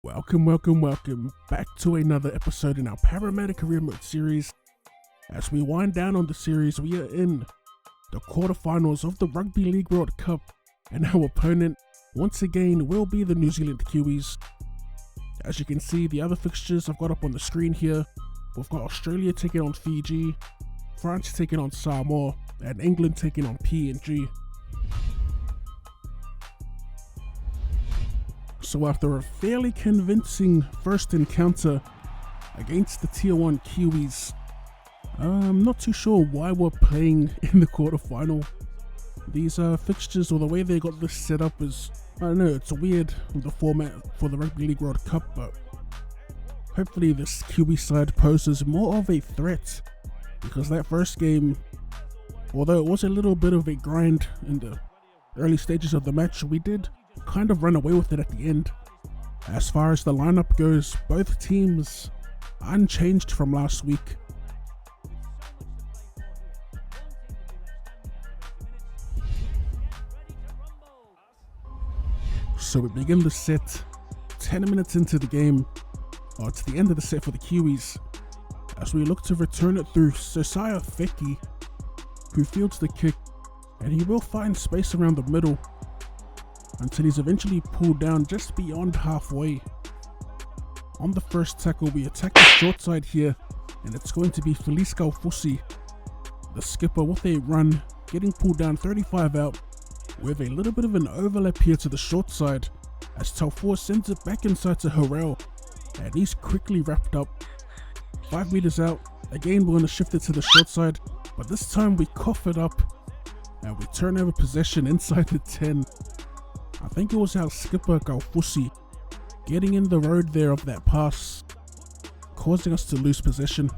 Welcome back to another episode in our Parramatta Career Mode series. As we wind down on the series, we are in the quarterfinals of the Rugby League World Cup, and our opponent, once again, will be the New Zealand Kiwis. As you can see, the other fixtures I've got up on the screen here. We've got Australia taking on Fiji, France taking on Samoa, and England taking on PNG. So after a fairly convincing first encounter against the Tier 1 Kiwis, I'm not too sure why we're playing in the quarterfinal. These fixtures, or the way they got this set up, is, I don't know, it's weird with the format for the Rugby League World Cup, but hopefully this Kiwi side poses more of a threat, because that first game, although it was a little bit of a grind in the early stages of the match, we did kind of run away with it at the end. As far as the lineup goes, both teams unchanged from last week. So we begin the set 10 minutes into the game, or to the end of the set for the Kiwis, as we look to return it through Sosaya Feki, who fields the kick, and he will find space around the middle until he's eventually pulled down just beyond halfway. On the first tackle, we attack the short side here, and it's going to be Felice Galfusi, the skipper, with a run, getting pulled down 35 out, with a little bit of an overlap here to the short side, as Taufua sends it back inside to Rlwc, and he's quickly wrapped up. 5 meters out, again we're going to shift it to the short side, but this time we cough it up, and we turn over possession inside the 10. I think it was our skipper Galfusi getting in the road there of that pass, causing us to lose possession.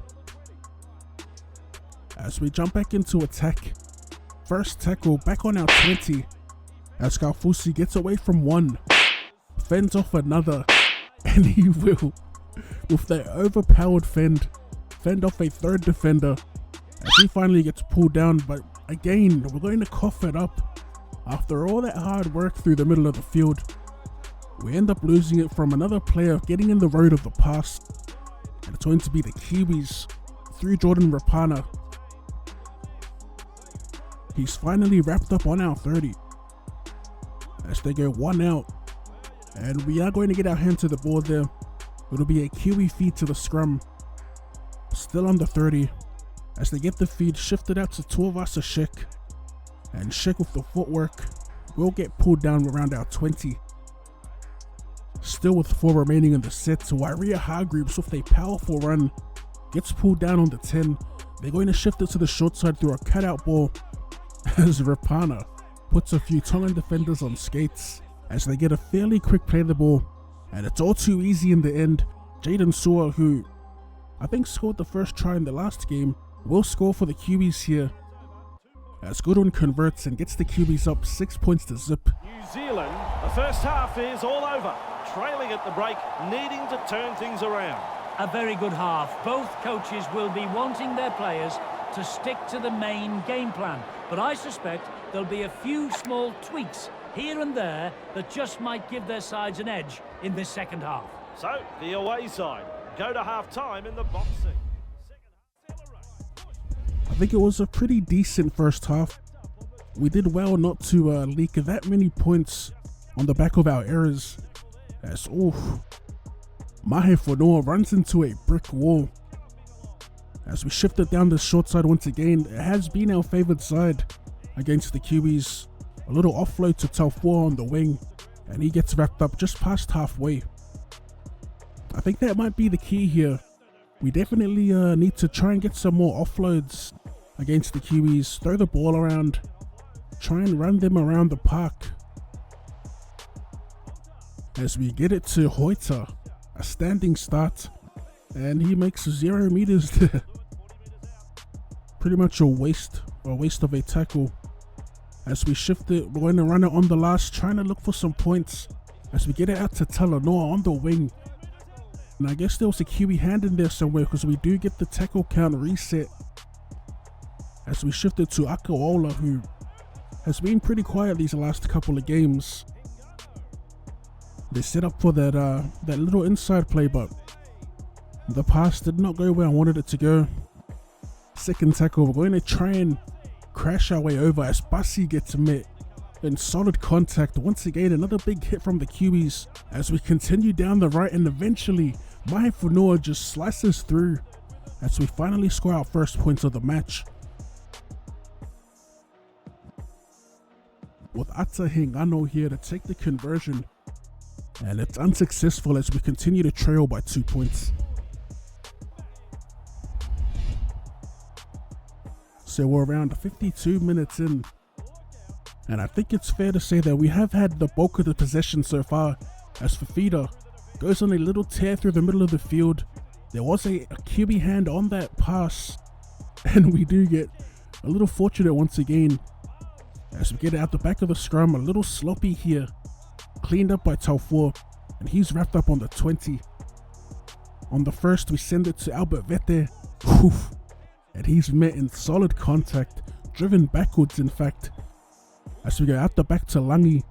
As we jump back into attack, first tackle back on our 20, as Galfusi gets away from one, fends off another, and he will, with that overpowered fend off a third defender, as he finally gets pulled down. But again, we're going to cough it up. After all that hard work through the middle of the field, we end up losing it from another player getting in the road of the pass, and it's going to be the Kiwis through Jordan Rapana. He's finally wrapped up on our 30 as they go one out, and we are going to get our hand to the ball there. It'll be a Kiwi feed to the scrum, still on the 30, as they get the feed shifted out to Tuivasa Shek. And Shek with the footwork will get pulled down around our 20. Still with 4 remaining in the set, Wairia Hargreaves with a powerful run gets pulled down on the 10. They're going to shift it to the short side through a cutout ball, as Rapana puts a few Tongan defenders on skates as they get a fairly quick play the ball, and it's all too easy in the end. Jaden Sua, who I think scored the first try in the last game, will score for the Kiwis here, as Goodwin converts and gets the Kiwis up 6 points to zip. New Zealand, the first half is all over, trailing at the break, needing to turn things around. A very good half. Both coaches will be wanting their players to stick to the main game plan, but I suspect there'll be a few small tweaks here and there that just might give their sides an edge in this second half. So, the away side go to half-time in the boxing. I think it was a pretty decent first half. We did well not to leak that many points on the back of our errors, as Mahe Whanua runs into a brick wall. As we shift it down the short side once again, it has been our favoured side against the Kiwis. A little offload to Taufua on the wing, and he gets wrapped up just past halfway. I think that might be the key here. We definitely need to try and get some more offloads against the Kiwis, throw the ball around, try and run them around the park. As we get it to Hoita, a standing start, and he makes 0 meters there. Pretty much a waste of a tackle. As we shift it, we're going to run it on the last, trying to look for some points, as we get it out to Talanoa on the wing. And I guess there was a Kiwi hand in there somewhere, because we do get the tackle count reset. As we shift it to Akaola, who has been pretty quiet these last couple of games. They set up for that little inside play, but the pass did not go where I wanted it to go. Second tackle, we're going to try and crash our way over as Bassi gets met in solid contact. Once again, another big hit from the Kiwis as we continue down the right, and eventually Mai Funua just slices through as we finally score our first points of the match. With Ata Hingano here to take the conversion, and it's unsuccessful as we continue to trail by 2 points. So we're around 52 minutes in, and I think it's fair to say that we have had the bulk of the possession so far, as Fafita goes on a little tear through the middle of the field. There was a Kiwi hand on that pass, and we do get a little fortunate once again as we get out the back of the scrum. A little sloppy here, cleaned up by Taufua, and he's wrapped up on the 20. On the first, we send it to Albert Vete. Oof. And he's met in solid contact, driven backwards in fact, as we go out the back to Langi.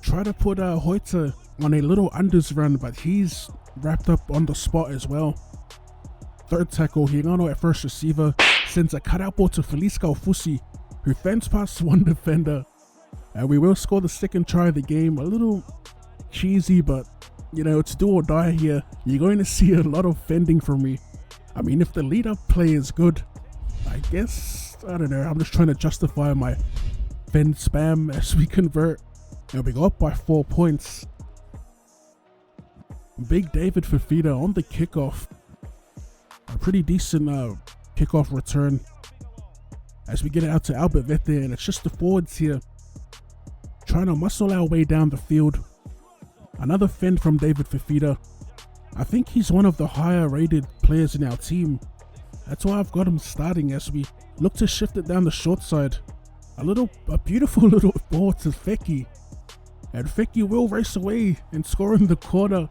Try to put Hoita on a little unders run, but he's wrapped up on the spot as well. Third tackle, Hingano at first receiver, sends a cutout ball to Felice Kaufusi, who fends past one defender. And we will score the second try of the game. A little cheesy, but you know, it's do or die here. You're going to see a lot of fending from me. I mean, if the lead-up play is good, I guess, I don't know, I'm just trying to justify my fend spam as we convert. And we go up by 4 points. Big David Fafita on the kickoff. A pretty decent kickoff return as we get it out to Albert Vete, and it's just the forwards here trying to muscle our way down the field. Another fend from David Fafita. I think he's one of the higher rated players in our team. That's why I've got him starting as we look to shift it down the short side. A beautiful little ball to Feki. And Feki will race away and score in the corner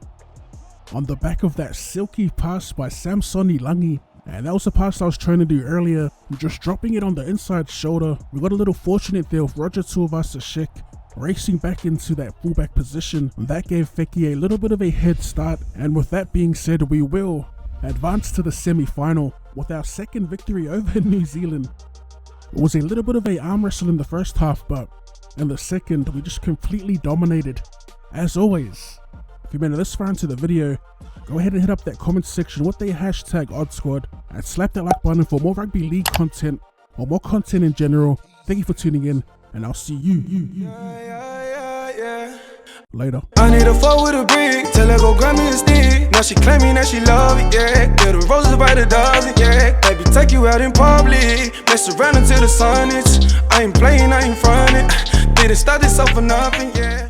on the back of that silky pass by Samsoni Langi. And that was the pass I was trying to do earlier, just dropping it on the inside shoulder. We got a little fortunate there with Roger Tuivasa-Sheck racing back into that fullback position. That gave Feki a little bit of a head start, and with that being said, we will advance to the semi-final with our second victory over New Zealand. It was a little bit of a arm wrestle in the first half, but in the second, we just completely dominated. As always, if you made it this far into the video, go ahead and hit up that comment section with the hashtag OddSquad and slap that like button for more rugby league content or more content in general. Thank you for tuning in, and I'll see you later. I need a four with a brick, tell her go grab me a stick. Now she claiming that she love it, yeah. Get the roses by the dozen, yeah. Baby, take you out in public, mess around until the sun is. I ain't playing, I ain't frontin'. Didn't start this up for nothing, yeah.